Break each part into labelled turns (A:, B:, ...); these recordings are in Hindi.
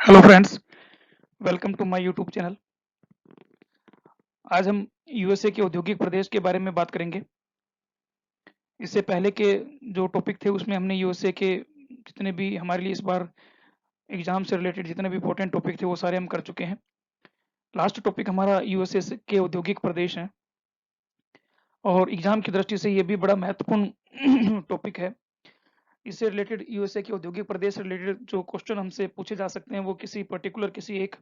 A: Hello friends, welcome to my YouTube channel. आज हम यूएसए के औद्योगिक प्रदेश के बारे में बात करेंगे। इससे पहले के जो टॉपिक थे उसमें हमने यूएसए के जितने भी हमारे लिए इस बार एग्जाम से रिलेटेड जितने भी इंपॉर्टेंट टॉपिक थे वो सारे हम कर चुके हैं। लास्ट टॉपिक हमारा यूएसए के औद्योगिक प्रदेश है और एग्जाम की दृष्टि से ये भी बड़ा महत्वपूर्ण टॉपिक है। इससे रिलेटेड यूएसए के औद्योगिक प्रदेश से रिलेटेड जो क्वेश्चन हमसे पूछे जा सकते हैं वो किसी एक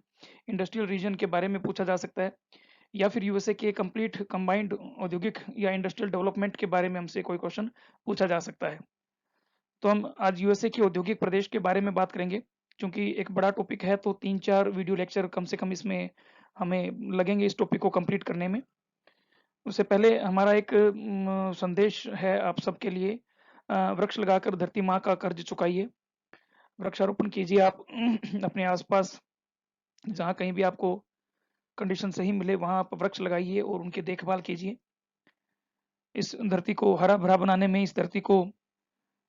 A: इंडस्ट्रियल रीजन के बारे में पूछा जा सकता है या फिर यूएसए के कंप्लीट कंबाइंड औद्योगिक या इंडस्ट्रियल डेवलपमेंट के बारे में हमसे कोई क्वेश्चन पूछा जा सकता है। तो हम आज यूएसए के औद्योगिक प्रदेश के बारे में बात करेंगे। क्योंकि एक बड़ा टॉपिक है तो 3-4 वीडियो लेक्चर कम से कम इसमें हमें लगेंगे इस टॉपिक को कंप्लीट करने में। उससे पहले हमारा एक संदेश है आप सबके लिए। वृक्ष लगाकर धरती माँ का कर्ज चुकाइए। वृक्षारोपण कीजिए आप अपने आसपास, जहाँ कहीं भी आपको कंडीशन सही मिले वहाँ आप वृक्ष लगाइए और उनकी देखभाल कीजिए। इस धरती को हरा-भरा बनाने में, इस धरती को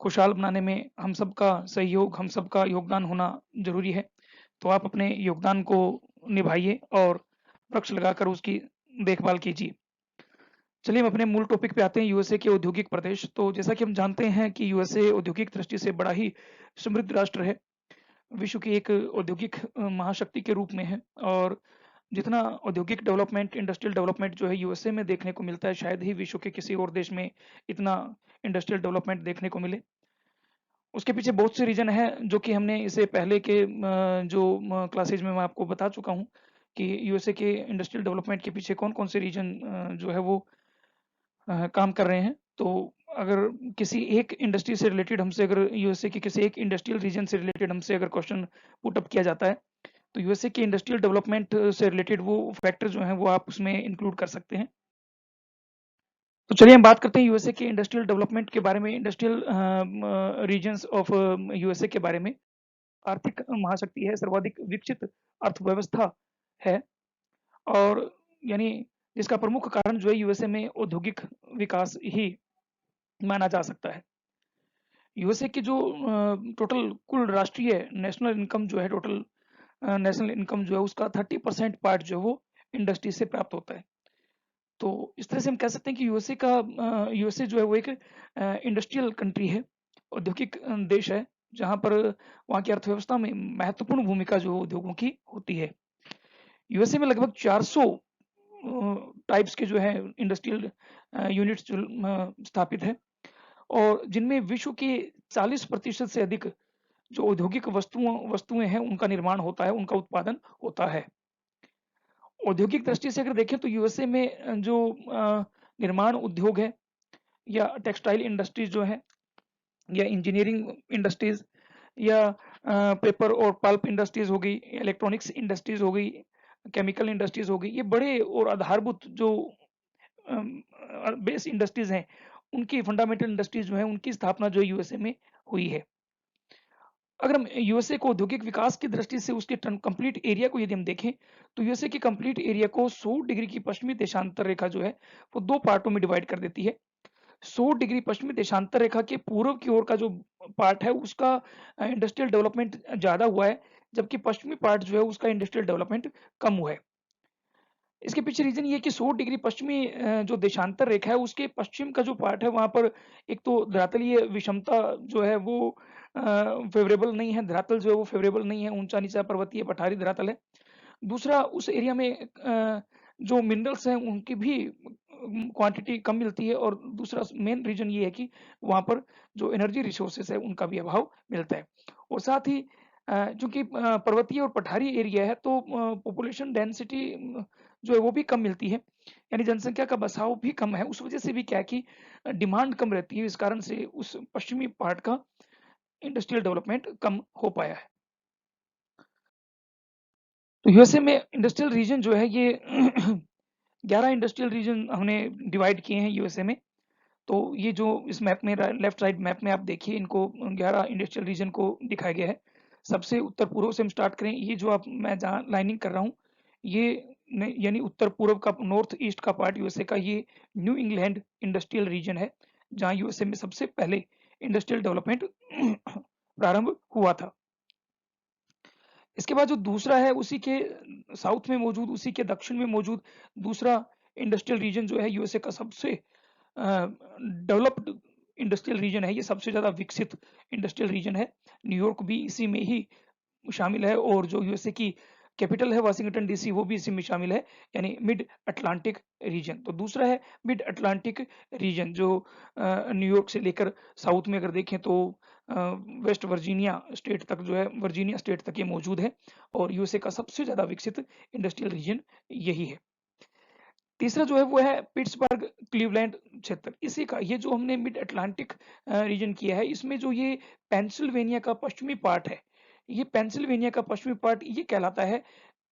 A: खुशहाल बनाने में हम सबका सहयोग, हम सबका योगदान होना ज़रूरी है। तो आप अपने योगदान को निभाइए और वृक्ष लगाकर उसकी देखभाल कीजिए। चलिए हम अपने मूल टॉपिक पे आते हैं, यूएसए के औद्योगिक प्रदेश। तो जैसा कि हम जानते हैं कि यूएसए औद्योगिक दृष्टि से बड़ा ही समृद्ध राष्ट्र है। विश्व की एक औद्योगिक महाशक्ति के रूप में है और जितना औद्योगिक डेवलपमेंट, इंडस्ट्रियल डेवलपमेंट जो है यूएसए में देखने को मिलता है, शायद ही विश्व के किसी और देश में इतना इंडस्ट्रियल डेवलपमेंट देखने को मिले। उसके पीछे बहुत से रीज़न हैं जो कि हमने इसे पहले के क्लासेज में मैं आपको बता चुका हूँ कि यूएसए के इंडस्ट्रियल डेवलपमेंट के पीछे कौन-कौन से रीज़न जो है वो काम कर रहे हैं। तो अगर किसी एक इंडस्ट्री से रिलेटेड हमसे अगर यूएसए के किसी एक इंडस्ट्रियल रीजन से रिलेटेड हमसे अगर क्वेश्चन पुट अप किया जाता है, तो यूएसए के इंडस्ट्रियल डेवलपमेंट से रिलेटेड वो फैक्टर जो हैं वो आप उसमें इंक्लूड कर सकते हैं। तो चलिए हम बात करते हैं यूएसए के इंडस्ट्रियल डेवलपमेंट के बारे में, इंडस्ट्रियल रीजन्स ऑफ यूएसए के बारे में। आर्थिक महाशक्ति है, सर्वाधिक विकसित अर्थव्यवस्था है और यानी जिसका प्रमुख कारण जो है यूएसए में औद्योगिक विकास ही माना जा सकता है। यूएसए की जो टोटल कुल राष्ट्रीय नेशनल इनकम जो है नेशनल इनकम जो है उसका 30% पार्ट जो है वो इंडस्ट्री से प्राप्त होता है। तो इस तरह से हम कह सकते हैं कि यूएसए जो है वो एक इंडस्ट्रियल कंट्री है, औद्योगिक देश है, जहाँ पर वहाँ की अर्थव्यवस्था में महत्वपूर्ण भूमिका जो उद्योगों की होती है। यूएसए में लगभग 400 टाइप्स के जो है इंडस्ट्रियल यूनिट्स जो स्थापित है और जिनमें विश्व के 40% से अधिक जो औद्योगिक वस्तुएँ हैं उनका निर्माण होता है, उनका उत्पादन होता है। औद्योगिक दृष्टि से अगर देखें तो यूएसए में निर्माण उद्योग है या टेक्सटाइल इंडस्ट्रीज़ जो है या इंजीनियरिंग इंडस्ट्रीज़ या पेपर और पल्प इंडस्ट्रीज़ हो गई, इलेक्ट्रॉनिक्स इंडस्ट्रीज़ हो गई, केमिकल इंडस्ट्रीज़ हो गई, ये बड़े और आधारभूत जो बेस इंडस्ट्रीज़ हैं, उनकी फंडामेंटल इंडस्ट्रीज़ जो हैं, उनकी स्थापना जो है यूएसए में हुई है। अगर हम यूएसए को औद्योगिक विकास की दृष्टि से उसके कंप्लीट एरिया को यदि हम देखें, तो यूएसए के कंप्लीट एरिया को 100 डिग्री की पश्चिमी देशांतर रेखा जो है, वो 2 पार्टों में डिवाइड कर देती है। 100 डिग्री पश्चिमी देशांतर रेखा के पूर्व की ओर का जो पार्ट है, उसका इंडस्ट्रियल डेवलपमेंट ज़्यादा हुआ है, जबकि पश्चिमी पार्ट जो है, उसका इंडस्ट्रियल डेवलपमेंट कम हुआ है। इसके पीछे रीज़न ये है कि 100 डिग्री पश्चिमी जो देशांतर रेखा है, उसके पश्चिम का जो पार्ट है, वहाँ पर एक तो धरातलीय विषमता जो है वो फ़ेवरेबल नहीं है, धरातल जो है वो फ़ेवरेबल नहीं है, ऊँचा-नीचा पर्वतीय पठारी धरातल है। दूसरा उस एरिया में जो मिनरल्स हैं उनकी भी क्वांटिटी कम मिलती है और दूसरा मेन रीज़न ये है कि वहाँ पर जो एनर्जी रिसोर्सेज़ है उनका भी अभाव मिलता है। और साथ ही चूँकि पर्वतीय और पठारी एरिया है तो पॉपुलेशन डेंसिटी जो है वो भी कम मिलती है। यानी जनसंख्या का बसाव भी कम है। उस वज़ह से भी क्या है कि डिमांड कम रहती है, इस कारण से उस पश्चिमी पार्ट का इंडस्ट्रियल डेवलपमेंट कम हो पाया है। तो यूएसए में इंडस्ट्रियल रीजन जो है ये 11 इंडस्ट्रियल रीजन हमने डिवाइड किए हैं यूएसए में। तो ये जो इस मैप में लेफ्ट साइड मैप में आप देखिए इनको 11 इंडस्ट्रियल रीजन को दिखाया गया है। सबसे उत्तर पूर्व से हम स्टार्ट करें, ये जो आप मैं जहाँ लाइनिंग कर रहा हूँ, ये यानी उत्तर पूर्व का नॉर्थ ईस्ट का पार्ट यूएसए का ये न्यू इंग्लैंड इंडस्ट्रियल रीजन है, जहाँ यूएसए में सबसे पहले इंडस्ट्रियल डेवलपमेंट प्रारंभ हुआ था। इसके बाद जो दूसरा है उसी के साउथ में मौजूद, उसी के दक्षिण में मौजूद दूसरा इंडस्ट्रियल रीजन जो है यूएसए का सबसे डेवलप्ड इंडस्ट्रियल रीजन है, ये सबसे ज़्यादा विकसित इंडस्ट्रियल रीजन है। न्यूयॉर्क भी इसी में ही शामिल है और जो यूएसए की कैपिटल है वाशिंगटन डीसी वो भी इसी में शामिल है, यानी मिड अटलांटिक रीजन। तो दूसरा है मिड अटलांटिक रीजन जो न्यूयॉर्क से लेकर साउथ में अगर देखें तो वेस्ट वर्जीनिया स्टेट तक जो है, वर्जीनिया स्टेट तक ये मौजूद है और यूएसए का सबसे ज़्यादा विकसित इंडस्ट्रियल रीजन यही है। तीसरा जो है वो है पिट्सबर्ग क्लीवलैंड क्षेत्र। इसी का ये जो हमने मिड अटलांटिक रीजन किया है, इसमें जो ये पेंसिल्वेनिया का पश्चिमी पार्ट है, ये पेंसिल्वेनिया का पश्चिमी पार्ट ये कहलाता है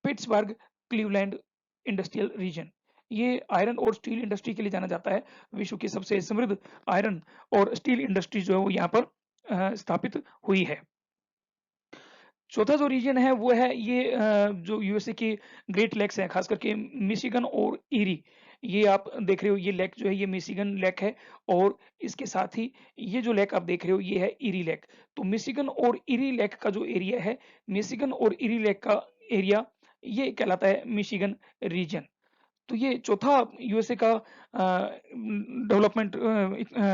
A: पिट्सबर्ग क्लीवलैंड इंडस्ट्रियल रीजन। ये आयरन और स्टील इंडस्ट्री के लिए जाना जाता है। विश्व की सबसे समृद्ध आयरन और स्टील इंडस्ट्री जो है वो यहाँ पर स्थापित हुई है। चौथा जो रीजन है वो है ये जो यूएसए की ग्रेट लेक्स हैं, खास करके मिशिगन और ईरी। ये आप देख रहे हो, ये लेक जो है ये मिशिगन लेक है और इसके साथ ही ये जो लेक आप देख रहे हो ये है ईरी लेक। तो मिशिगन और ईरी लेक का जो एरिया है, मिशिगन और ईरी लेक का एरिया ये कहलाता है मिशिगन रीजन। तो ये चौथा यूएसए का डेवलपमेंट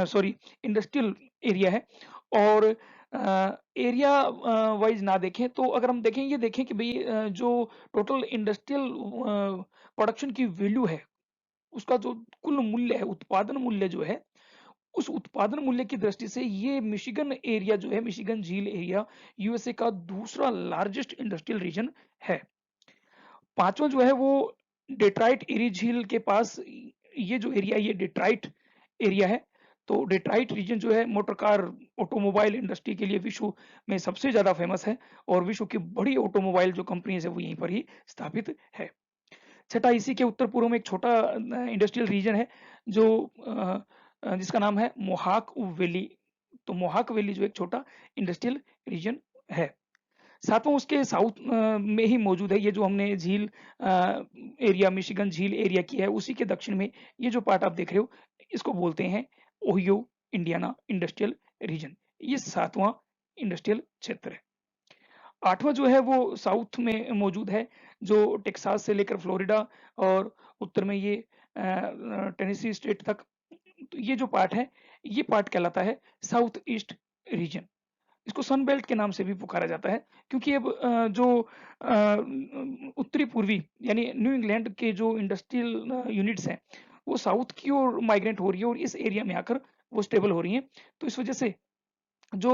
A: सॉरी इंडस्ट्रियल एरिया है। और एरिया वाइज ना देखें तो अगर हम देखें, ये देखें कि भाई जो टोटल इंडस्ट्रियल प्रोडक्शन की वैल्यू है, उसका जो कुल मूल्य है, उत्पादन मूल्य जो है, उस उत्पादन मूल्य की दृष्टि से ये मिशिगन एरिया जो है, मिशिगन झील एरिया यूएसए का दूसरा लार्जेस्ट इंडस्ट्रियल रीजन है। पांचवा जो है वो डेट्राइट एरी झील के पास ये जो एरिया, ये डेट्राइट एरिया है। तो डेट्राइट रीजन जो है मोटर कार ऑटोमोबाइल इंडस्ट्री के लिए विश्व में सबसे ज्यादा फेमस है और विश्व की बड़ी ऑटोमोबाइल जो कंपनीज है वो यहीं पर ही स्थापित है। छठा, इसी के उत्तर पूर्व में एक छोटा इंडस्ट्रियल रीजन है जो जिसका नाम है मोहाक वैली। तो मोहाक वैली जो एक छोटा इंडस्ट्रियल रीजन है। सातवां उसके साउथ में ही मौजूद है, ये जो हमने झील एरिया, मिशिगन झील एरिया की है, उसी के दक्षिण में ये जो पार्ट आप देख रहे हो इसको बोलते हैं ओहियो इंडियाना इंडस्ट्रियल रीजन। ये सातवां इंडस्ट्रियल क्षेत्र है। आठवां जो है वो साउथ में मौजूद है, जो टेक्सास से लेकर फ्लोरिडा और उत्तर में ये टेनेसी स्टेट तक। तो ये जो पार्ट है, ये पार्ट कहलाता है साउथ ईस्ट रीजन। इसको सन बेल्ट के नाम से भी पुकारा जाता है क्योंकि अब जो उत्तरी पूर्वी यानी न्यू इंग्लैंड के जो इंडस्ट्रियल यूनिट्स हैं वो साउथ की ओर माइग्रेट हो रही है और इस एरिया में आकर वो स्टेबल हो रही हैं। तो इस वजह से जो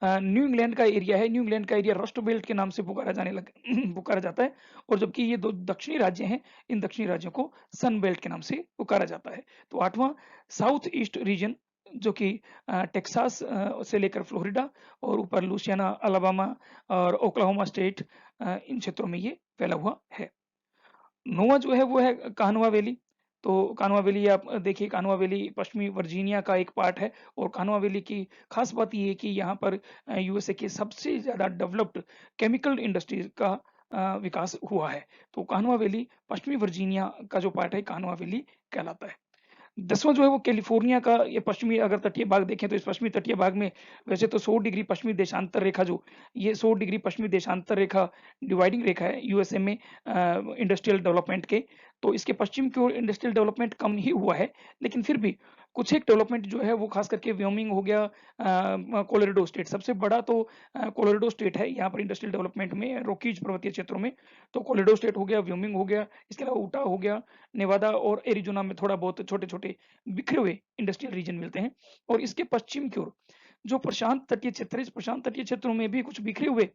A: न्यू इंग्लैंड का एरिया है, न्यू इंग्लैंड का एरिया रस्ट बेल्ट के नाम से पुकारा जाने लग पुकारा जाता है। और जबकि ये दो दक्षिणी राज्य हैं, इन दक्षिणी राज्यों को सन बेल्ट के नाम से पुकारा जाता है। तो आठवां साउथ ईस्ट रीजन जो कि टेक्सास से लेकर फ्लोरिडा और ऊपर लुसियाना, अलाबामा और ओक्लाहोमा स्टेट, इन क्षेत्रों में ये फैला हुआ है। नोवा जो है वो है कानवा वैली। तो कानवा वैली आप देखिए, कानवा वैली पश्चिमी वर्जीनिया का एक पार्ट है और कानवा वैली की खास बात ये है कि यहाँ पर यूएसए के सबसे ज़्यादा डेवलप्ड केमिकल इंडस्ट्रीज का विकास हुआ है। तो कानवा वैली पश्चिमी वर्जीनिया का जो पार्ट है, कानवा वैली कहलाता है। 10वां जो है वो कैलिफोर्निया का ये पश्चिमी अगर तटीय भाग देखें तो इस पश्चिमी तटीय भाग में वैसे तो 100 डिग्री पश्चिमी देशांतर रेखा, जो ये 100 डिग्री पश्चिमी देशांतर रेखा डिवाइडिंग रेखा है यूएसए में इंडस्ट्रियल डेवलपमेंट के। तो इसके पश्चिम की ओर इंडस्ट्रियल डेवलपमेंट कम ही हुआ है, लेकिन फिर भी कुछ एक डेवलपमेंट जो है वो खास करके व्योमिंग हो गया, कोलोराडो स्टेट सबसे बड़ा तो कोलोराडो स्टेट है यहाँ पर इंडस्ट्रियल डेवलपमेंट में, रॉकीज पर्वतीय क्षेत्रों में। तो कोलोराडो स्टेट हो गया, व्योमिंग हो गया, इसके अलावा उटा हो गया, नेवादा और एरिजोना में थोड़ा बहुत छोटे छोटे बिखरे हुए इंडस्ट्रियल रीजन मिलते हैं। और इसके पश्चिम की ओर जो प्रशांत तटीय क्षेत्र है, इस प्रशांत तटीय क्षेत्रों में भी कुछ बिखरे हुए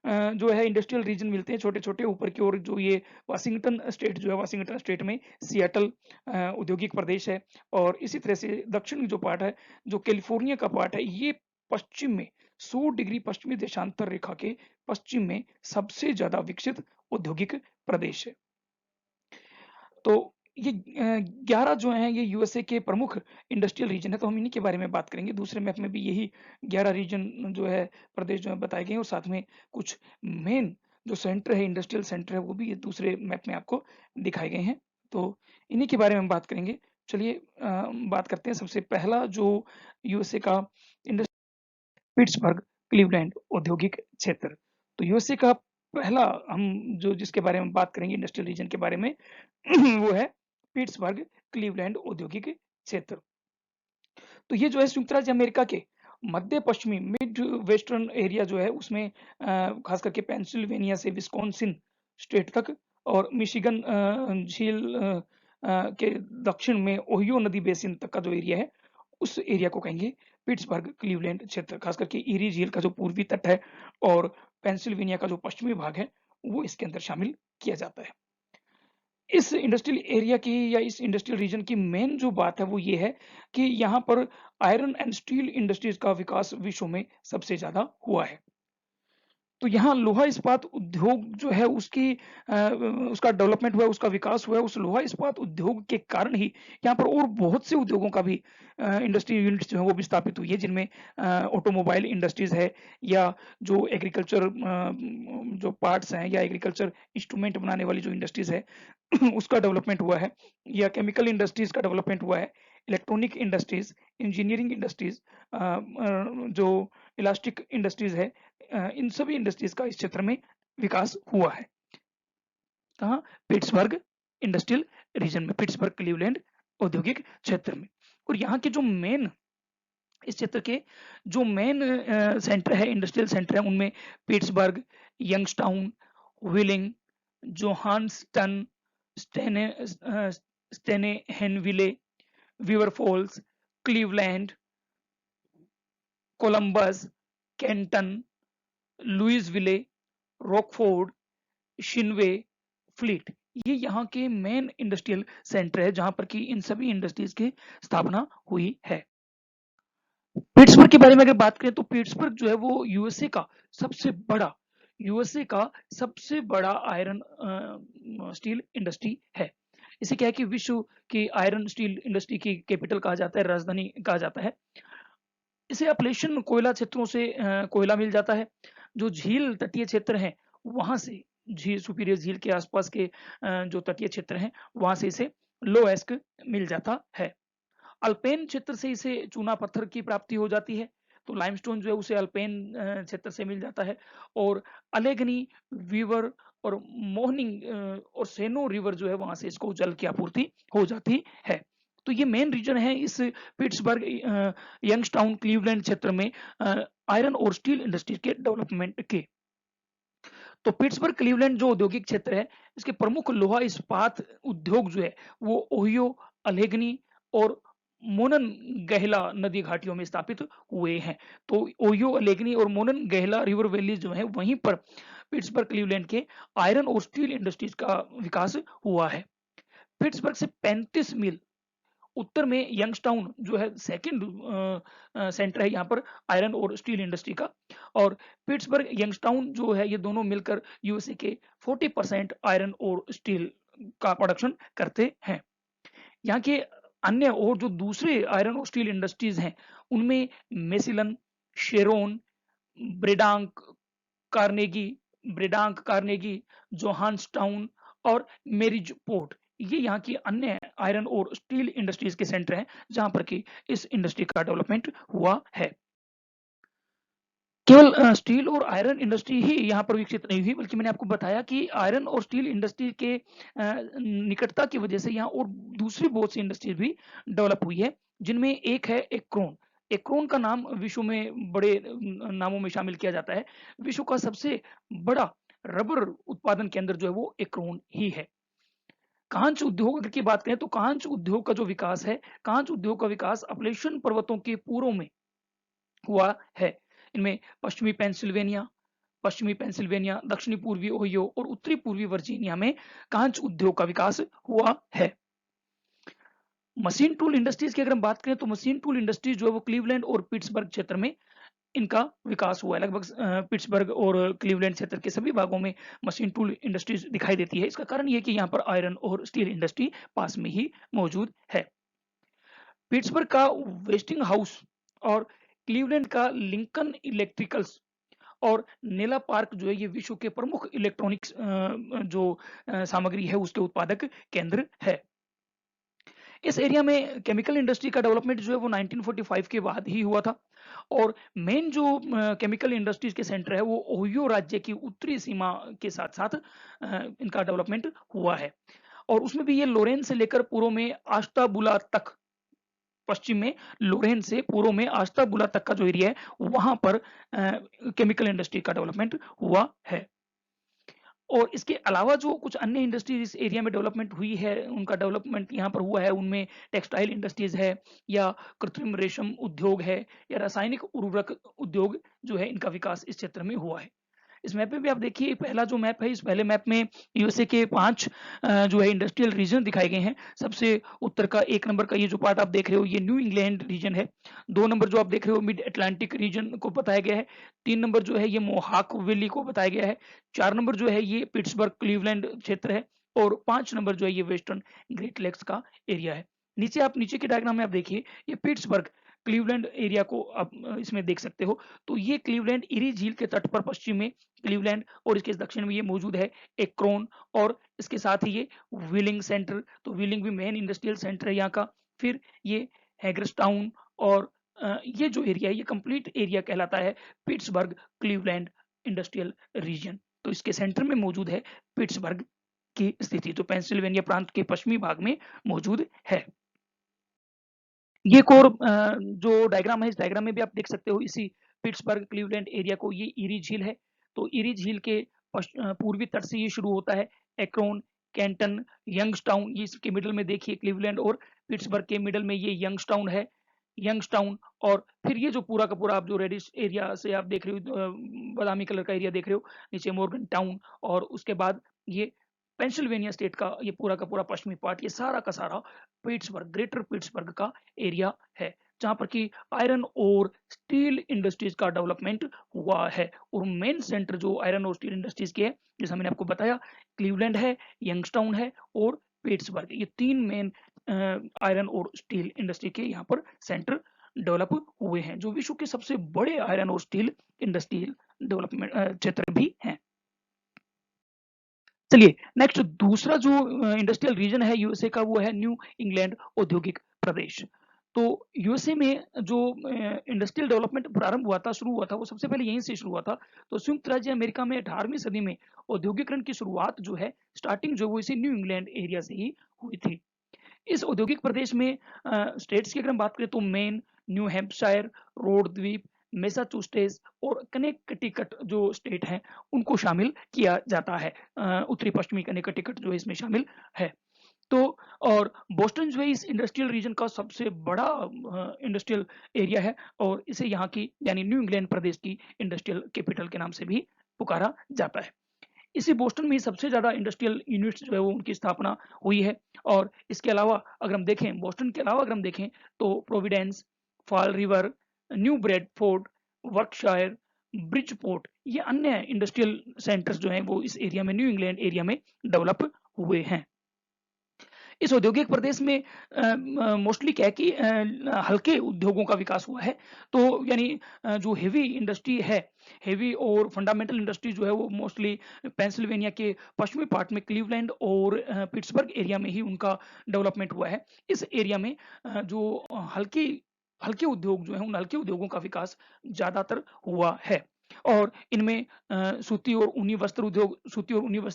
A: जो है इंडस्ट्रियल रीजन मिलते हैं छोटे छोटे। ऊपर की ओर जो ये वाशिंगटन स्टेट जो है, वाशिंगटन स्टेट में सियाटल औद्योगिक प्रदेश है। और इसी तरह से दक्षिण जो पार्ट है, जो कैलिफोर्निया का पार्ट है, ये पश्चिम में 100 डिग्री पश्चिमी देशांतर रेखा के पश्चिम में सबसे ज्यादा विकसित औद्योगिक प्रदेश है। तो ये 11 जो हैं ये यूएसए के प्रमुख इंडस्ट्रियल रीजन है, तो हम इन्हीं के बारे में बात करेंगे। दूसरे मैप में भी यही 11 रीजन जो है, प्रदेश जो है बताए गए हैं और साथ में कुछ मेन जो सेंटर है, इंडस्ट्रियल सेंटर है, वो भी ये दूसरे मैप में आपको दिखाए गए हैं। तो इन्हीं के बारे में हम बात करेंगे। चलिए बात करते हैं। सबसे पहला जो यूएसए का पिट्सबर्ग क्लीवलैंड औद्योगिक क्षेत्र। तो यूएसए का पहला हम जो जिसके बारे में बात करेंगे इंडस्ट्रियल रीजन के बारे में वो है पिट्सबर्ग क्लीवलैंड औद्योगिक क्षेत्र। तो ये जो है संयुक्त राज्य अमेरिका के मध्य पश्चिमी मिड वेस्टर्न एरिया जो है उसमें खास करके पेंसिल्वेनिया से विस्कॉन्सिन स्टेट तक और मिशिगन झील के दक्षिण में ओहियो नदी बेसिन तक का जो एरिया है उस एरिया को कहेंगे पिट्सबर्ग क्लीवलैंड क्षेत्र। खास करके ईरी झील का जो पूर्वी तट है और पेंसिल्वेनिया का जो पश्चिमी भाग है वो इसके अंदर शामिल किया जाता है। इस इंडस्ट्रियल एरिया की या इस इंडस्ट्रियल रीजन की मेन जो बात है वो ये है कि यहाँ पर आयरन एंड स्टील इंडस्ट्रीज का विकास विश्व में सबसे ज़्यादा हुआ है। तो यहाँ लोहा इस्पात उद्योग जो है उसका डेवलपमेंट हुआ है, उसका विकास हुआ है। उस लोहा इस्पात उद्योग के कारण ही यहाँ पर और बहुत से उद्योगों का भी इंडस्ट्री यूनिट्स जो है वो भी स्थापित हुई है, जिनमें ऑटोमोबाइल इंडस्ट्रीज है या जो एग्रीकल्चर जो पार्ट्स हैं या एग्रीकल्चर इंस्ट्रूमेंट बनाने वाली जो इंडस्ट्रीज है उसका डेवलपमेंट हुआ है या केमिकल इंडस्ट्रीज का डेवलपमेंट हुआ है, इलेक्ट्रॉनिक इंडस्ट्रीज, इंजीनियरिंग इंडस्ट्रीज, जो इलास्टिक इंडस्ट्रीज है, इन सभी इंडस्ट्रीज का इस क्षेत्र में विकास हुआ है। कहाँ? पिट्सबर्ग इंडस्ट्रियल रीजन में, पिट्सबर्ग क्लीवलैंड औद्योगिक क्षेत्र में। और यहाँ के जो मेन इस क्षेत्र के जो मेन सेंटर है, इंडस्ट्रियल सेंटर है, उनमें Pittsburgh, Youngstown, Wheeling, Johnstown, Steubenville, Beaver Falls, Cleveland, Columbus, Canton, Louisville, Rockford, शिनवे, फ्लीट, ये यहाँ के मेन इंडस्ट्रियल सेंटर है जहां पर कि इन सभी इंडस्ट्रीज की स्थापना हुई है। पिट्सबर्ग के बारे में अगर बात करें तो पिट्सबर्ग जो है वो यूएसए का सबसे बड़ा आयरन स्टील इंडस्ट्री है। इसे क्या है कि विश्व की आयरन स्टील इंडस्ट्री की कैपिटल कहा जाता है, राजधानी कहा जाता है। इसे अपलेशन कोयला क्षेत्रों से कोयला मिल जाता है। जो झील तटीय क्षेत्र हैं वहां से झील सुपीरियर झील के आसपास के जो तटीय क्षेत्र हैं वहां से इसे लोएस्क मिल जाता है। अल्पेन क्षेत्र से इसे चूना पत्थर की प्राप्ति हो जाती है, तो लाइमस्टोन जो है उसे अल्पेन क्षेत्र से मिल जाता है। और अलेगनी, वीवर और मोहनिंग और सेनो रिवर जो है वहां से इसको जल की आपूर्ति हो जाती है। तो ये मेन रीजन है इस पिट्सबर्ग, यंगस्टाउन, क्लीवलैंड क्षेत्र में आयरन और स्टील इंडस्ट्री के डेवलपमेंट के। तो पिट्सबर्ग क्लीवलैंड जो औद्योगिक क्षेत्र है इसके प्रमुख लोहा इस्पात उद्योग जो है वो ओहियो, अलेगनी और मोनन गहला नदी घाटियों में स्थापित हुए हैं। तो ओहियो, अलेगनी और मोनन गहला रिवर वैली जो है वहीं पर पिट्सबर्ग क्लीवलैंड के आयरन और स्टील इंडस्ट्रीज का विकास हुआ है। पिट्सबर्ग से 35 मील उत्तर में यंगस्टाउन जो है सेकंड सेंटर है यहाँ पर आयरन और स्टील इंडस्ट्री का। और पिट्सबर्ग, यंगस्टाउन जो है ये दोनों मिलकर यूएसए के 40% आयरन और स्टील का प्रोडक्शन करते हैं। यहाँ के अन्य और जो दूसरे आयरन और स्टील इंडस्ट्रीज हैं उनमें मेसिलन, शेरोन, ब्रेडांक कार्नेगी कार्नेगी, जोहान्सटाउन और मेरिज पोर्ट, ये यहाँ की अन्य आयरन और स्टील इंडस्ट्रीज के सेंटर हैं जहां पर कि इस इंडस्ट्री का डेवलपमेंट हुआ है। केवल स्टील और आयरन इंडस्ट्री ही यहाँ पर विकसित नहीं हुई, बल्कि मैंने आपको बताया कि आयरन और स्टील इंडस्ट्री के निकटता की वजह से यहाँ और दूसरी बहुत सी इंडस्ट्रीज भी डेवलप हुई है, जिनमें एक है एक्रोन। एक्रोन का नाम विश्व में बड़े नामों में शामिल किया जाता है। विश्व का सबसे बड़ा रबर उत्पादन केंद्र जो है वो एक्रोन ही है। कांच उद्योग की बात करें तो कांच उद्योग का जो विकास है, कांच उद्योग का विकास अपलेशन पर्वतों के पूर्व में हुआ है। इनमें पश्चिमी पेंसिल्वेनिया, दक्षिणी पूर्वी ओहियो और उत्तरी पूर्वी वर्जीनिया में कांच उद्योग का विकास हुआ है। मशीन टूल इंडस्ट्रीज की अगर हम बात करें तो मशीन टूल इंडस्ट्रीज जो है वो क्लीवलैंड और पिट्सबर्ग क्षेत्र में इनका विकास हुआ है। लगभग पिट्सबर्ग और क्लीवलैंड क्षेत्र के सभी भागों में मशीन टूल इंडस्ट्रीज दिखाई देती है। इसका कारण यह कि यहाँ पर आयरन और स्टील इंडस्ट्री पास में ही मौजूद है। पिट्सबर्ग का वेस्टिंग हाउस और क्लीवलैंड का लिंकन इलेक्ट्रिकल्स और नेला पार्क जो है ये विश्व के प्रमुख इलेक्ट्रॉनिक्स जो सामग्री है उसके उत्पादक केंद्र है। इस एरिया में केमिकल इंडस्ट्री का डेवलपमेंट जो है वो 1945 के बाद ही हुआ था और मेन जो केमिकल इंडस्ट्रीज के सेंटर है वो ओहियो राज्य की उत्तरी सीमा के साथ-साथ इनका डेवलपमेंट हुआ है और उसमें भी ये लोरेन से लेकर पूर्व में आश्ताबुला तक, पश्चिम में लोरेन से पूर्व में आश्ताबुला तक का जो एरिया है वहाँ पर केमिकल इंडस्ट्री का डेवलपमेंट हुआ है। और इसके अलावा जो कुछ अन्य इंडस्ट्रीज इस एरिया में डेवलपमेंट हुई है, उनका डेवलपमेंट यहाँ पर हुआ है, उनमें टेक्सटाइल इंडस्ट्रीज है या कृत्रिम रेशम उद्योग है या रासायनिक उर्वरक उद्योग जो है, इनका विकास इस क्षेत्र में हुआ है। इस मैप में भी आप देखिए, पहला जो मैप है, इस पहले मैप में यूएसए के 5 जो है इंडस्ट्रियल रीजन दिखाए गए हैं। सबसे उत्तर का 1 नंबर का ये जो पार्ट आप देख रहे हो, ये न्यू इंग्लैंड रीजन है। 2 नंबर जो आप देख रहे हो, मिड अटलांटिक रीजन को बताया गया है। 3 नंबर जो है ये मोहाक वैली को बताया गया है। 4 नंबर जो है ये पिट्सबर्ग क्लीवलैंड क्षेत्र है और 5 नंबर जो है ये वेस्टर्न ग्रेट लेक्स का एरिया है। नीचे आप नीचे के डायग्राम में आप देखिए, ये पिट्सबर्ग क्लीवलैंड एरिया को आप इसमें देख सकते हो। तो ये क्लीवलैंड इरी झील के तट पर पश्चिम में क्लीवलैंड और इसके दक्षिण में ये मौजूद है एक्रोन और इसके साथ ही ये व्हीलिंग सेंटर, तो व्हीलिंग भी मेन इंडस्ट्रियल सेंटर है यहाँ का। फिर ये हैगर्सटाउन और ये जो एरिया है ये कंप्लीट एरिया कहलाता है पिट्सबर्ग क्लीवलैंड इंडस्ट्रियल रीजन। तो इसके सेंटर में मौजूद है पिट्सबर्ग की स्थिति, जो पेंसिल्वेनिया प्रांत के पश्चिमी भाग में मौजूद है। ये एक और जो डायग्राम है, इस डायग्राम में भी आप देख सकते हो इसी पिट्सबर्ग क्लीवलैंड एरिया को, ये ईरी झील है। तो ईरी झील के पूर्वी तट से ये शुरू होता है, एक्रोन, कैंटन, यंगस्टाउन, ये इसके मिडल में देखिए क्लीवलैंड और पिट्सबर्ग के मिडल में ये यंगस्टाउन है, यंगस्टाउन। और फिर ये जो पूरा का पूरा आप जो रेडिश एरिया से आप देख रहे हो, बादामी कलर का एरिया देख रहे हो, नीचे मॉर्गन टाउन और उसके बाद ये पेंसिल्वेनिया स्टेट का ये पूरा का पूरा पश्चिमी पार्ट, ये सारा का सारा पिट्सबर्ग, ग्रेटर पिट्सबर्ग का एरिया है, जहाँ पर कि आयरन और स्टील इंडस्ट्रीज का डेवलपमेंट हुआ है। और मेन सेंटर जो आयरन और स्टील इंडस्ट्रीज के है, जैसा मैंने आपको बताया, क्लीवलैंड है, यंगस्टाउन है और पिट्सबर्ग, ये 3 मेन आयरन और स्टील इंडस्ट्री के यहाँ पर सेंटर डेवलप हुए हैं, जो विश्व के सबसे बड़े आयरन और स्टील इंडस्ट्रियल डेवलपमेंट क्षेत्र भी हैं। चलिए नेक्स्ट दूसरा जो इंडस्ट्रियल रीजन है यूएसए का, वो है न्यू इंग्लैंड औद्योगिक प्रदेश। तो यूएसए में जो इंडस्ट्रियल डेवलपमेंट प्रारंभ हुआ था, शुरू हुआ था, वो सबसे पहले यहीं से शुरू हुआ था। तो संयुक्त राज्य अमेरिका में 18वीं सदी में औद्योगिकरण की शुरुआत जो है, स्टार्टिंग जो वो इसी न्यू इंग्लैंड एरिया से ही हुई थी। इस औद्योगिक प्रदेश में स्टेट्स की अगर हम बात करें तो मेन, न्यू हैम्पशायर, रोड द्वीप, मैसाचुसेट्स और कनेक्टिकट जो स्टेट हैं, उनको शामिल किया जाता है। उत्तरी पश्चिमी कनेक्टिकट जो है इसमें शामिल है। तो और बोस्टन जो है इस इंडस्ट्रियल रीजन का सबसे बड़ा इंडस्ट्रियल एरिया है और इसे यहाँ की यानी न्यू इंग्लैंड प्रदेश की इंडस्ट्रियल कैपिटल के नाम से भी पुकारा जाता है। इसी बोस्टन में ही सबसे ज़्यादा इंडस्ट्रियल यूनिट्स जो है वो उनकी स्थापना हुई है। और इसके अलावा अगर हम देखें, बोस्टन के अलावा अगर हम देखें तो Providence, fall River, new Bradford, Berkshire, Bridgeport, ये अन्य इंडस्ट्रियल सेंटर्स जो हैं वो इस एरिया में, न्यू इंग्लैंड एरिया में डेवलप हुए हैं। इस औद्योगिक प्रदेश में मोस्टली क्या है कि हल्के उद्योगों का विकास हुआ है। तो यानी जो हेवी इंडस्ट्री है, हेवी और फंडामेंटल इंडस्ट्री जो है वो मोस्टली पेंसिल्वेनिया के पश्चिमी पार्ट में क्लीवलैंड और पिट्सबर्ग एरिया में ही उनका डेवलपमेंट हुआ है। इस एरिया में जो हल्के हल्के उद्योग जो है, उन हल्के उद्योगों का विकास ज़्यादातर हुआ है। और इनमें सूती और ऊनी वस्त्र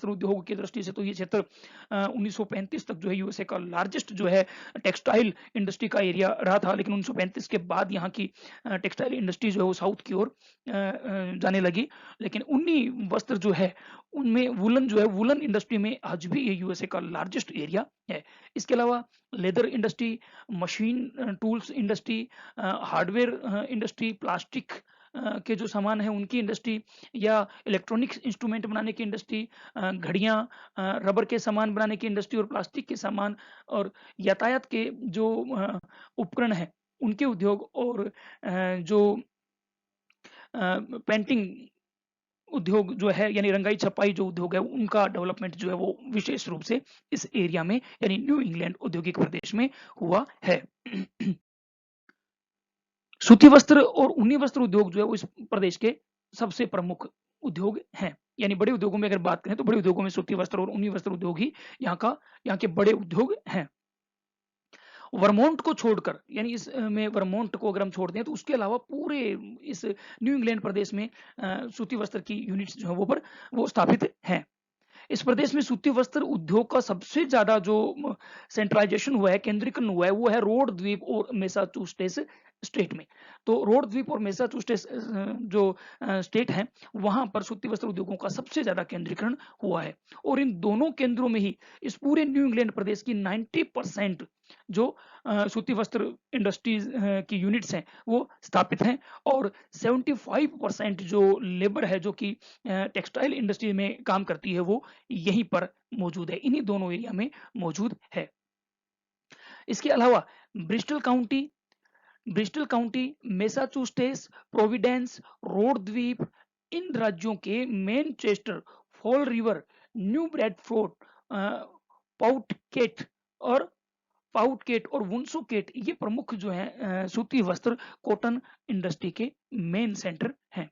A: उद्योग की दृष्टि से तो ये क्षेत्र 1935 तक जो है यूएसए का लार्जेस्ट जो है टेक्सटाइल इंडस्ट्री का एरिया रहा था। लेकिन 1935 के बाद यहाँ की टेक्सटाइल इंडस्ट्री जो है वो साउथ की ओर जाने लगी। लेकिन ऊनी वस्त्र जो है उनमें वुलन जो है, वुलन इंडस्ट्री में आज भी ये यूएसए का लार्जेस्ट एरिया है। इसके अलावा leather industry, machine tools industry, hardware industry, plastic के जो सामान है उनकी इंडस्ट्री या इलेक्ट्रॉनिक्स इंस्ट्रूमेंट बनाने की इंडस्ट्री, घड़ियाँ, रबर के सामान बनाने की इंडस्ट्री और प्लास्टिक के सामान और यातायात के जो उपकरण हैं उनके उद्योग और जो पेंटिंग उद्योग जो है यानी रंगाई छपाई जो उद्योग है, उनका डेवलपमेंट जो है वो विशेष रूप से इस एरिया में यानी न्यू इंग्लैंड औद्योगिक प्रदेश में हुआ है। सूती वस्त्र और ऊनी वस्त्र उद्योग जो है वो इस प्रदेश के सबसे प्रमुख उद्योग हैं। यानी बड़े उद्योगों में अगर बात करें तो बड़े उद्योगों में सूती वस्त्र और ऊनी वस्त्र उद्योग ही यहाँ के बड़े उद्योग हैं। वर्मोंट को छोड़कर, यानी इस में वर्मोंट को अगर हम छोड़ दें तो उसके अलावा पूरे इस न्यू इंग्लैंड प्रदेश में सूती वस्त्र की यूनिट्स जो है वो स्थापित हैं। इस प्रदेश में सूती वस्त्र उद्योग का सबसे ज्यादा जो सेंट्रलाइजेशन हुआ है, केंद्रीकरण हुआ है, वो है रोड द्वीप और मैसाचुसेट्स स्टेट में। तो रोड द्वीप और मैसाचुसेट्स जो स्टेट हैं, वहां पर सूती वस्त्र उद्योगों का सबसे ज्यादा केंद्रीकरण हुआ है। और इन दोनों केंद्रों में ही इस पूरे न्यू इंग्लैंड प्रदेश की 90% जो सूती वस्त्र इंडस्ट्रीज की यूनिट्स हैं वो स्थापित हैं। और 75% जो लेबर है जो कि टेक्सटाइल इंडस्ट्री में काम करती है वो यहीं पर मौजूद है, इन्हीं दोनों एरिया में मौजूद है। इसके अलावा Bristol County, Massachusetts, Providence, Rhode द्वीप, इन राज्यों के Manchester, Fall River, New Bradford, Pawtucket और और वुंसोकेट, ये प्रमुख जो है सूती वस्त्र कॉटन इंडस्ट्री के मेन सेंटर हैं।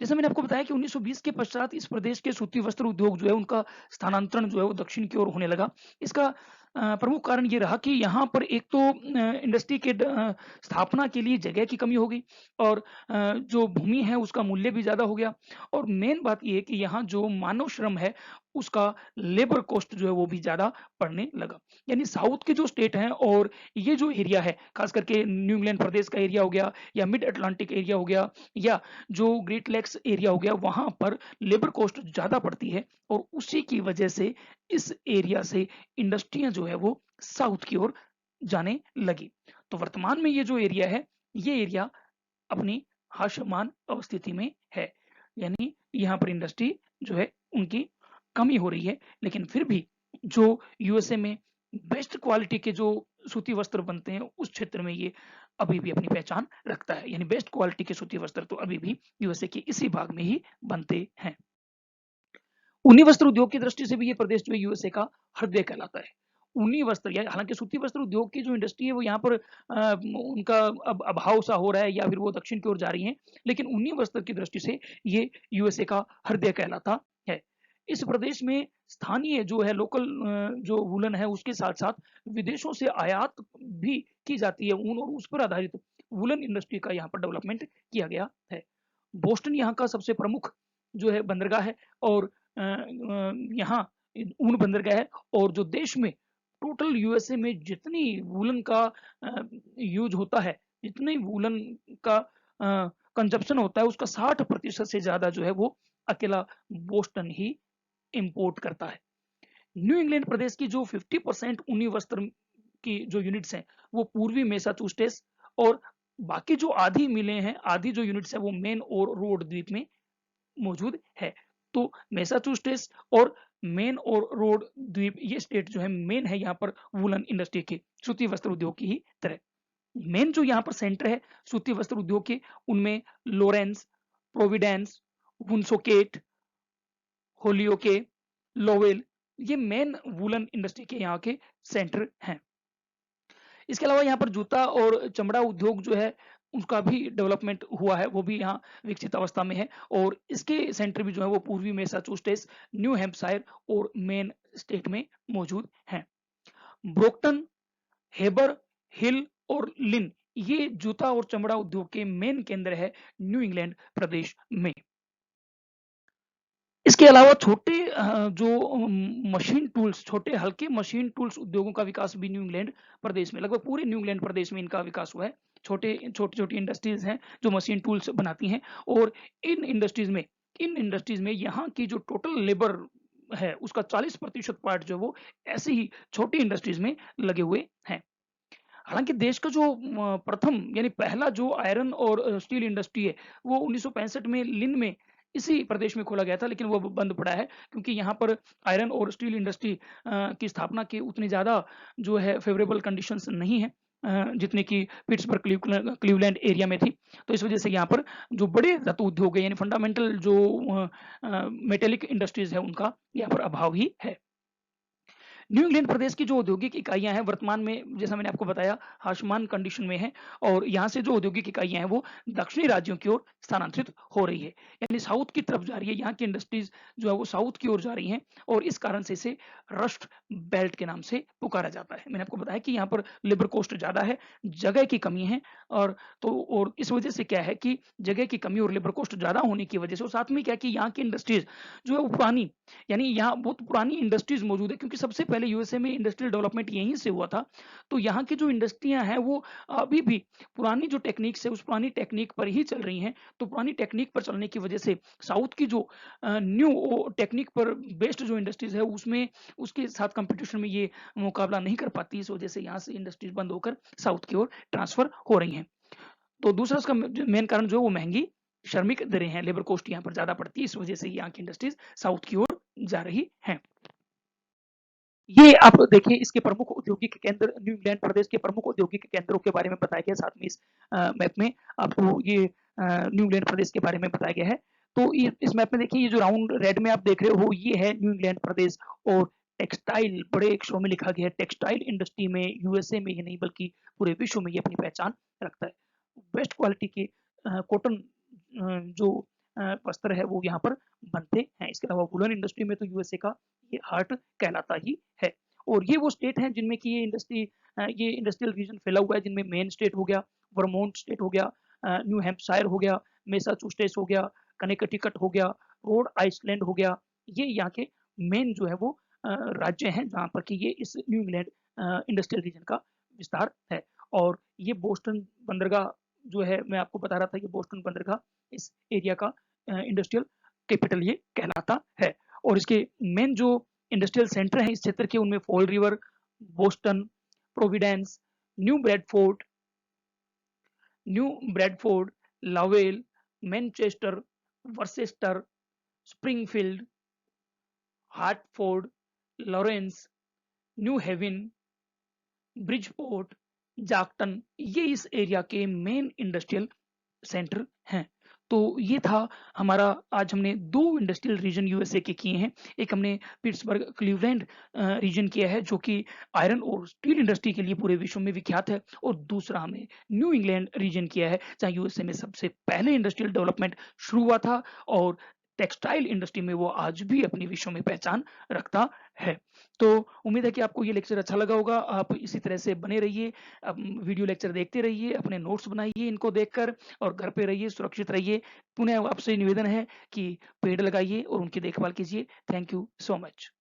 A: जैसे मैंने आपको बताया कि 1920 के पश्चात इस प्रदेश के सूती वस्त्र उद्योग जो है उनका स्थानांतरण जो है वो दक्षिण की ओर होने लगा। इसका प्रमुख कारण ये रहा कि यहाँ पर एक तो इंडस्ट्री के स्थापना के लिए जगह की कमी हो गई, और जो भूमि है उसका मूल्य भी ज्यादा हो गया, और मेन बात ये है कि यहाँ जो मानव श्रम है उसका लेबर कॉस्ट जो है वो भी ज्यादा पड़ने लगा। यानी साउथ के जो स्टेट हैं और ये जो एरिया है, खास करके न्यू इंग्लैंड प्रदेश का एरिया हो गया, या मिड अटलांटिक एरिया हो गया, या जो ग्रेट लेक्स एरिया हो गया, वहां पर लेबर कॉस्ट ज्यादा पड़ती है, और उसी की वजह से इस एरिया से इंडस्ट्रियां जो है वो साउथ की ओर जाने लगी। तो वर्तमान में ये जो एरिया है, ये एरिया अपनी हास्यमान अवस्थिति में है, यानी यहाँ पर इंडस्ट्री जो है उनकी कमी हो रही है। लेकिन फिर भी जो यूएसए में बेस्ट क्वालिटी के जो सूती वस्त्र बनते हैं उस क्षेत्र में ये अभी भी अपनी पहचान रखता है, यानी बेस्ट क्वालिटी के सूती वस्त्र तो अभी भी यूएसए के इसी भाग में ही बनते हैं। ऊनी वस्त्र उद्योग की दृष्टि से भी ये प्रदेश जो है यूएसए का हृदय कहलाता है। ऊनी वस्त्र, या हालांकि सूती वस्त्र उद्योग की जो इंडस्ट्री है वो यहाँ पर उनका अब अभाव सा हो रहा है, या फिर वो दक्षिण की ओर जा रही है, लेकिन ऊनी वस्त्र की दृष्टि से ये यूएसए का हृदय कहलाता है। इस प्रदेश में स्थानीय जो है लोकल जो वूलन है उसके साथ साथ विदेशों से आयात भी की जाती है ऊन, और उस पर आधारित वूलन इंडस्ट्री का यहाँ पर डेवलपमेंट किया गया है। बोस्टन यहाँ का सबसे प्रमुख जो है बंदरगाह है, और यहाँ ऊन बंदरगाह है, और जो देश में टोटल यूएसए में जितनी वूलन का यूज होता है, जितनी वूलन का कंजप्शन होता है, उसका 60% से ज्यादा जो है वो अकेला बोस्टन ही इंपोर्ट करता है। न्यू इंग्लैंड प्रदेश की जो 50% ऊनी वस्त्र की जो यूनिट्स हैं वो पूर्वी मैसाचुसेट्स, और बाकी जो आधी मिले हैं, आधी जो यूनिट्स है वो मेन और रोड द्वीप में मौजूद है। तो मैसाचुसेट्स और मेन और रोड द्वीप, ये स्टेट जो है मेन है यहाँ पर वूलन इंडस्ट्री के, सूती वस्त्र उद्योग की ही तरह। मेन जो यहाँ पर सेंटर है सूती वस्त्र उद्योग के, उनमें लॉरेंस, प्रोविडेंस, वुंसोकेट, होलियोके, लोवेल, ये मेन वूलन इंडस्ट्री के यहाँ के सेंटर हैं। इसके अलावा यहाँ पर जूता और चमड़ा उद्योग जो है उसका भी डेवलपमेंट हुआ है, वो भी यहाँ विकसित अवस्था में है, और इसके सेंटर भी जो है वो पूर्वी मैसाचुसेट्स, न्यू हैम्पशायर और मेन स्टेट में मौजूद हैं। ब्रोकटन, हेबर, हिल और लिन, ये जूता और चमड़ा उद्योग के मेन केंद्र है न्यू इंग्लैंड प्रदेश में। इसके अलावा छोटे जो मशीन टूल्स, छोटे हल्के मशीन टूल्स उद्योगों का विकास भी न्यू इंग्लैंड प्रदेश में, लगभग पूरे न्यू इंग्लैंड प्रदेश में इनका विकास हुआ है। छोटी छोटी इंडस्ट्रीज हैं जो मशीन टूल्स बनाती हैं, और इन इंडस्ट्रीज में यहाँ की जो टोटल लेबर है उसका 40% पार्ट जो वो ऐसी ही छोटी इंडस्ट्रीज में लगे हुए हैं। हालांकि देश का जो प्रथम यानी पहला जो आयरन और स्टील इंडस्ट्री है वो 1965 में लिन में इसी प्रदेश में खोला गया था, लेकिन वो बंद पड़ा है क्योंकि यहाँ पर आयरन और स्टील इंडस्ट्री की स्थापना की उतनी ज़्यादा जो है फेवरेबल कंडीशंस नहीं है जितने की पिट्सबर्ग क्लीवलैंड एरिया में थी। तो इस वजह से यहाँ पर जो बड़े धातु उद्योग है यानी फंडामेंटल जो मेटेलिक इंडस्ट्रीज है उनका यहाँ पर अभाव ही है। न्यू इंग्लैंड प्रदेश की जो औद्योगिक इकाइयाँ हैं वर्तमान में जैसा मैंने आपको बताया हाशमान कंडीशन में है और यहाँ से जो औद्योगिक इकाइयाँ हैं वो दक्षिणी राज्यों की ओर स्थानांतरित हो रही है। यानी साउथ की तरफ जा रही है, यहाँ की इंडस्ट्रीज़ जो है वो साउथ की ओर जा रही हैं और इस कारण से इसे रस्ट बेल्ट के नाम से पुकारा जाता है। मैंने आपको बताया कि यहाँ पर लेबर कॉस्ट ज़्यादा है, जगह की कमी है और और इस वजह से क्या है कि जगह की कमी और लेबर कॉस्ट ज़्यादा होने की वजह से और साथ में क्या है कि यहाँ की इंडस्ट्रीज़ जो है वो पुरानी यानी यहाँ बहुत पुरानी इंडस्ट्रीज मौजूद है क्योंकि सबसे पहले यूएसए में इंडस्ट्रियल डेवलपमेंट यहीं से हुआ था। तो यहाँ की जो इंडस्ट्रियाँ हैं वो अभी भी पुरानी जो टेक्निक्स है उस पुरानी टेक्निक पर ही चल रही हैं। तो पुरानी टेक्निक पर चलने की वजह से साउथ की जो न्यू टेक्निक पर बेस्ड जो इंडस्ट्रीज है उसमें उसके साथ कंपटीशन में ये मुकाबला नहीं कर पाती। इस वजह से यहाँ से इंडस्ट्रीज बंद होकर साउथ की ओर ट्रांसफर हो रही हैं। तो दूसरा उसका मेन कारण जो है वो महंगी श्रमिक दरें हैं, लेबर कॉस्ट यहाँ पर ज्यादा पड़ती है, इस वजह से यहाँ की इंडस्ट्रीज साउथ की ओर जा रही हैं। ये आप देखिए इसके प्रमुख औद्योगिक केंद्र न्यू इंग्लैंड प्रदेश के प्रमुख औद्योगिक केंद्रों के बारे में बताया गया साथ में इस मैप में आपको ये न्यू इंग्लैंड प्रदेश के बारे में बताया गया है। तो ये इस मैप में देखिए ये जो राउंड रेड में आप देख रहे हो ये है न्यू इंग्लैंड प्रदेश और टेक्सटाइल बड़े अक्षरों में लिखा गया है टेक्सटाइल इंडस्ट्री में यूएसए में ही नहीं बल्कि पूरे विश्व में ये अपनी पहचान रखता है। बेस्ट क्वालिटी के कॉटन जो वस्त्र है वो यहाँ पर बनते हैं। इसके अलावा वुलन इंडस्ट्री में तो यूएसए का ये हार्ट कहलाता ही है। और ये वो स्टेट हैं जिनमें कि ये इंडस्ट्रियल रीजन फैला हुआ है जिनमें मेन स्टेट हो गया, वर्मोंट स्टेट हो गया, न्यू हैम्पशायर हो गया, मैसाचुसेट्स हो गया, कनेक्टिकट हो गया, रोड आइसलैंड हो गया। ये यहाँ के मेन जो है वो राज्य हैं जहाँ पर कि ये इस न्यू इंग्लैंड इंडस्ट्रियल रीजन का विस्तार है। और ये बोस्टन बंदरगाह जो है मैं आपको बता रहा था ये बोस्टन बंदरगाह इस एरिया का इंडस्ट्रियल कैपिटल ये कहलाता है। और इसके मेन जो इंडस्ट्रियल सेंटर हैं इस क्षेत्र के उनमें Fall River, Boston, Providence, New Bradford, New Bradford, Lowell, Manchester, Worcester, Springfield, Hartford, Lawrence, New Haven, Bridgeport, जाक्टन ये इस एरिया के मेन इंडस्ट्रियल सेंटर हैं। तो ये था हमारा आज हमने 2 इंडस्ट्रियल रीजन यूएसए के किए हैं। एक हमने पिट्सबर्ग क्लीवलैंड रीजन किया है जो कि आयरन और स्टील इंडस्ट्री के लिए पूरे विश्व में विख्यात है और दूसरा हमने न्यू इंग्लैंड रीजन किया है जहाँ यूएसए में सबसे पहले इंडस्ट्रियल डेवलपमेंट शुरू हुआ था और टेक्सटाइल इंडस्ट्री में वो आज भी अपनी विश्व में पहचान रखता है। तो उम्मीद है कि आपको ये लेक्चर अच्छा लगा होगा। आप इसी तरह से बने रहिए, वीडियो लेक्चर देखते रहिए, अपने नोट्स बनाइए इनको देखकर और घर पे रहिए, सुरक्षित रहिए। पुनः आपसे निवेदन है कि पेड़ लगाइए और उनकी देखभाल कीजिए। Thank you so much.